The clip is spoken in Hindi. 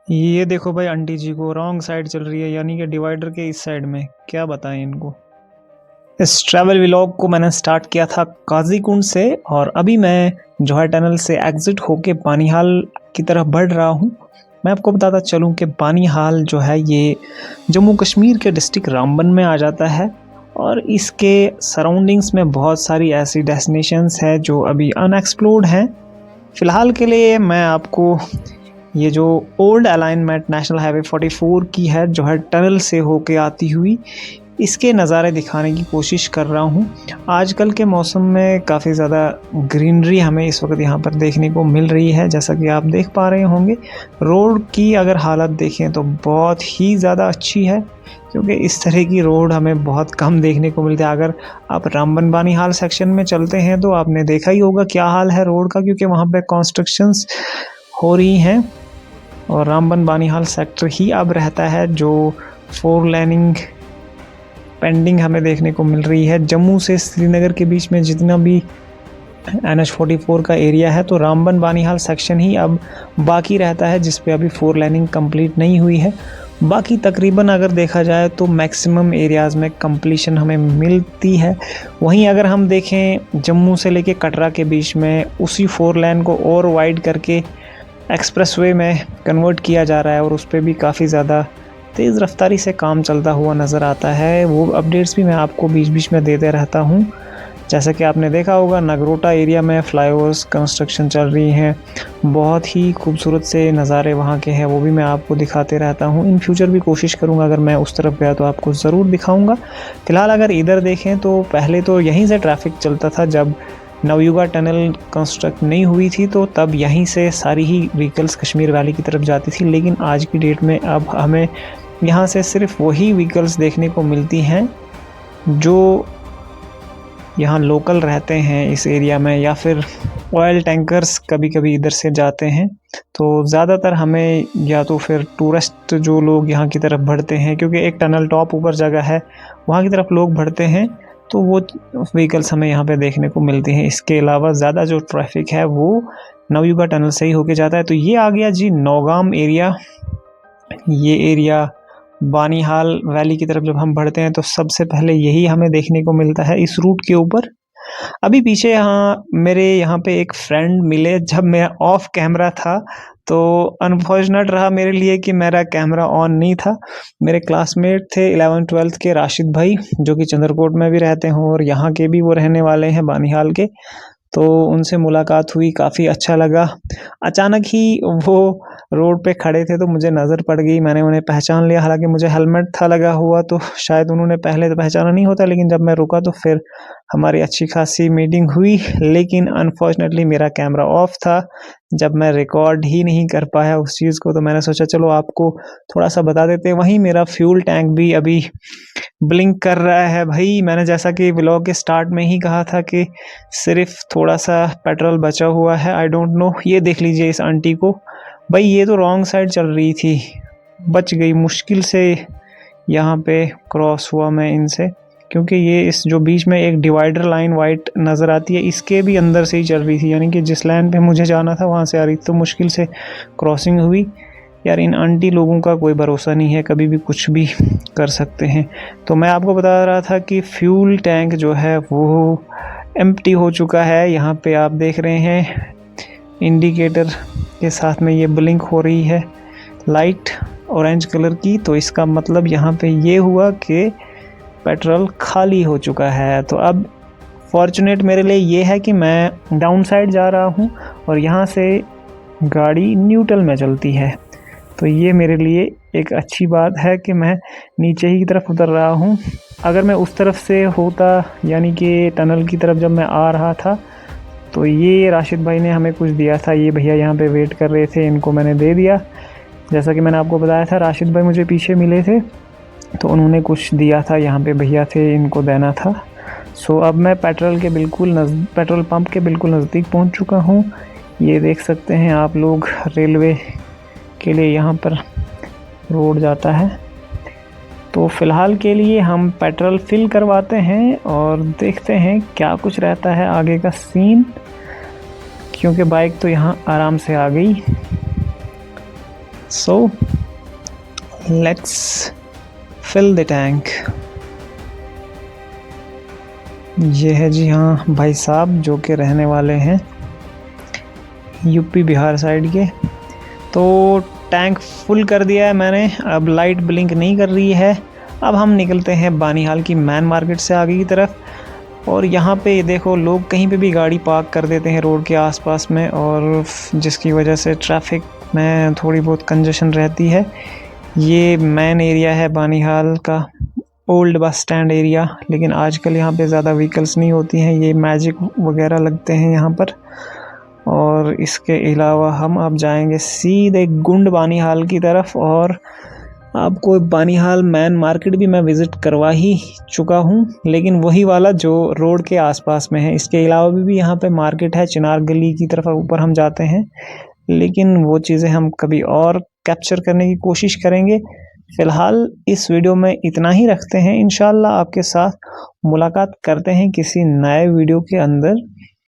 ये देखो भाई, आंटी जी को रॉन्ग साइड चल रही है, यानी कि डिवाइडर के इस साइड में। क्या बताएं इनको। इस ट्रैवल व्लॉग को मैंने स्टार्ट किया था काजीकुंड से, और अभी मैं जौहर टनल से एग्जिट होके बानिहाल की तरफ बढ़ रहा हूँ। मैं आपको बताता चलूँ कि बानिहाल जो है ये जम्मू कश्मीर के डिस्ट्रिक्ट रामबन में आ जाता है, और इसके सराउंडिंग्स में बहुत सारी ऐसी डेस्टिनेशंस हैं जो अभी अनएक्सप्लोर्ड हैं। फ़िलहाल के लिए मैं आपको ये जो ओल्ड अलाइनमेंट नेशनल हाईवे 44 की है, जौहर टनल से होके आती हुई, इसके नज़ारे दिखाने की कोशिश कर रहा हूँ। आजकल के मौसम में काफ़ी ज़्यादा ग्रीनरी हमें इस वक्त यहाँ पर देखने को मिल रही है, जैसा कि आप देख पा रहे होंगे। रोड की अगर हालत देखें तो बहुत ही ज़्यादा अच्छी है, क्योंकि इस तरह की रोड हमें बहुत कम देखने को मिलती है। अगर आप रामबन बानिहाल सेक्शन में चलते हैं तो आपने देखा ही होगा क्या हाल है रोड का, क्योंकि वहाँ पे कंस्ट्रक्शंस हो रही हैं, और रामबन बानिहाल सेक्टर ही अब रहता है जो 4 लेनिंग पेंडिंग हमें देखने को मिल रही है। जम्मू से श्रीनगर के बीच में जितना भी NH44 का एरिया है, तो रामबन बानिहाल सेक्शन ही अब बाकी रहता है, जिस पे अभी 4 लेनिंग कंप्लीट नहीं हुई है। बाकी तकरीबन अगर देखा जाए तो मैक्सिमम एरियाज़ में कंप्लीशन हमें मिलती है। वहीं अगर हम देखें जम्मू से लेके कटरा के बीच में उसी 4 लेन को और वाइड करके एक्सप्रेसवे में कन्वर्ट किया जा रहा है, और उस पर भी काफ़ी ज़्यादा तेज़ रफ्तारी से काम चलता हुआ नज़र आता है। वो अपडेट्स भी मैं आपको बीच बीच में देते रहता हूँ। जैसा कि आपने देखा होगा, नगरोटा एरिया में फ्लाईओवर्स कंस्ट्रक्शन चल रही हैं, बहुत ही खूबसूरत से नज़ारे वहाँ के हैं, वो भी मैं आपको दिखाते रहता हूँ। इन फ्यूचर भी कोशिश करूँगा, अगर मैं उस तरफ गया तो आपको ज़रूर दिखाऊँगा। फ़िलहाल अगर इधर देखें तो पहले तो यहीं से ट्रैफिक चलता था, जब नवयुगा टनल कंस्ट्रक्ट नहीं हुई थी तो तब यहीं से सारी ही व्हीकल्स कश्मीर वैली की तरफ जाती थी। लेकिन आज की डेट में अब हमें यहाँ से सिर्फ वही व्हीकल्स देखने को मिलती हैं जो यहाँ लोकल रहते हैं इस एरिया में, या फिर ऑयल टैंकर्स कभी कभी इधर से जाते हैं। तो ज़्यादातर हमें या तो फिर टूरिस्ट जो लोग यहाँ की तरफ बढ़ते हैं, क्योंकि एक टनल टॉप ऊपर जगह है, वहाँ की तरफ लोग बढ़ते हैं, तो वो व्हीकल्स हमें यहाँ पे देखने को मिलती हैं। इसके अलावा ज़्यादा जो ट्रैफिक है वो नवयुगा टनल से ही होके जाता है। तो ये आ गया जी नौगाम एरिया। ये एरिया बानिहाल वैली की तरफ जब हम बढ़ते हैं तो सबसे पहले यही हमें देखने को मिलता है इस रूट के ऊपर। अभी पीछे मेरे यहाँ पे एक फ्रेंड मिले, जब मैं ऑफ कैमरा था तो अनफॉर्चुनेट रहा मेरे लिए कि मेरा कैमरा ऑन नहीं था। मेरे क्लासमेट थे 11th-12th के राशिद भाई, जो कि चंद्रकोट में भी रहते हैं और यहाँ के भी वो रहने वाले हैं बानिहाल के। तो उनसे मुलाकात हुई, काफ़ी अच्छा लगा। अचानक ही वो रोड पे खड़े थे तो मुझे नज़र पड़ गई, मैंने उन्हें पहचान लिया। हालांकि मुझे हेलमेट था लगा हुआ, तो शायद उन्होंने पहले तो पहचाना नहीं होता, लेकिन जब मैं रुका तो फिर हमारी अच्छी खासी मीटिंग हुई। लेकिन अनफॉर्चुनेटली मेरा कैमरा ऑफ था, जब मैं रिकॉर्ड ही नहीं कर पाया उस चीज़ को, तो मैंने सोचा चलो आपको थोड़ा सा बता देते हैं। वहीं मेरा फ्यूल टैंक भी अभी ब्लिंक कर रहा है भाई। मैंने जैसा कि व्लॉग के स्टार्ट में ही कहा था कि सिर्फ थोड़ा सा पेट्रोल बचा हुआ है। आई डोंट नो, ये देख लीजिए इस आंटी को भाई, ये तो रॉन्ग साइड चल रही थी, बच गई, मुश्किल से यहाँ पे क्रॉस हुआ मैं इनसे, क्योंकि ये इस जो बीच में एक डिवाइडर लाइन वाइट नज़र आती है, इसके भी अंदर से ही चल रही थी, यानी कि जिस लाइन पे मुझे जाना था वहाँ से आ रही थी, तो मुश्किल से क्रॉसिंग हुई। यार इन आंटी लोगों का कोई भरोसा नहीं है, कभी भी कुछ भी कर सकते हैं। तो मैं आपको बता रहा था कि फ्यूल टैंक जो है वो एम्प्टी हो चुका है। यहाँ पे आप देख रहे हैं इंडिकेटर के साथ में ये ब्लिंक हो रही है लाइट ऑरेंज कलर की, तो इसका मतलब यहाँ पे ये हुआ कि पेट्रोल खाली हो चुका है। तो अब फॉर्चुनेट मेरे लिए ये है कि मैं डाउन साइड जा रहा हूँ और यहाँ से गाड़ी न्यूट्रल में चलती है, तो ये मेरे लिए एक अच्छी बात है कि मैं नीचे ही की तरफ उतर रहा हूँ। अगर मैं उस तरफ से होता, यानी कि टनल की तरफ जब मैं आ रहा था, तो ये राशिद भाई ने हमें कुछ दिया था, ये भैया यहाँ पे वेट कर रहे थे, इनको मैंने दे दिया। जैसा कि मैंने आपको बताया था, राशिद भाई मुझे पीछे मिले थे तो उन्होंने कुछ दिया था, यहाँ पे भैया थे, इनको देना था। सो अब मैं पेट्रोल पंप के बिल्कुल नज़दीक पहुँच चुका हूँ। ये देख सकते हैं आप लोग, रेलवे के लिए यहाँ पर रोड जाता है। तो फ़िलहाल के लिए हम पेट्रोल फिल करवाते हैं और देखते हैं क्या कुछ रहता है आगे का सीन, क्योंकि बाइक तो यहाँ आराम से आ गई। So let's fill the tank. ये है जी हाँ भाई साहब जो कि रहने वाले हैं यूपी बिहार साइड के। तो टैंक फुल कर दिया है मैंने, अब लाइट ब्लिंक नहीं कर रही है। अब हम निकलते हैं बानीहाल की मैन मार्केट से आगे की तरफ। और यहाँ पे देखो लोग कहीं पे भी गाड़ी पार्क कर देते हैं रोड के आसपास में, और जिसकी वजह से ट्रैफिक में थोड़ी बहुत कंजेशन रहती है। ये मेन एरिया है बानीहाल का, ओल्ड बस स्टैंड एरिया, लेकिन आजकल यहाँ पे ज़्यादा व्हीकल्स नहीं होती हैं, ये मैजिक वगैरह लगते हैं यहाँ पर। और इसके अलावा हम अब जाएंगे सीधे गुंड बानीहाल की तरफ। और आपको बानीहाल मैन मार्केट भी मैं विज़िट करवा ही चुका हूँ, लेकिन वही वाला जो रोड के आसपास में है। इसके अलावा भी यहाँ पे मार्केट है, चिनार गली की तरफ ऊपर हम जाते हैं, लेकिन वो चीज़ें हम कभी और कैप्चर करने की कोशिश करेंगे। फ़िलहाल इस वीडियो में इतना ही रखते हैं। इंशाल्लाह आपके साथ मुलाकात करते हैं किसी नए वीडियो के अंदर।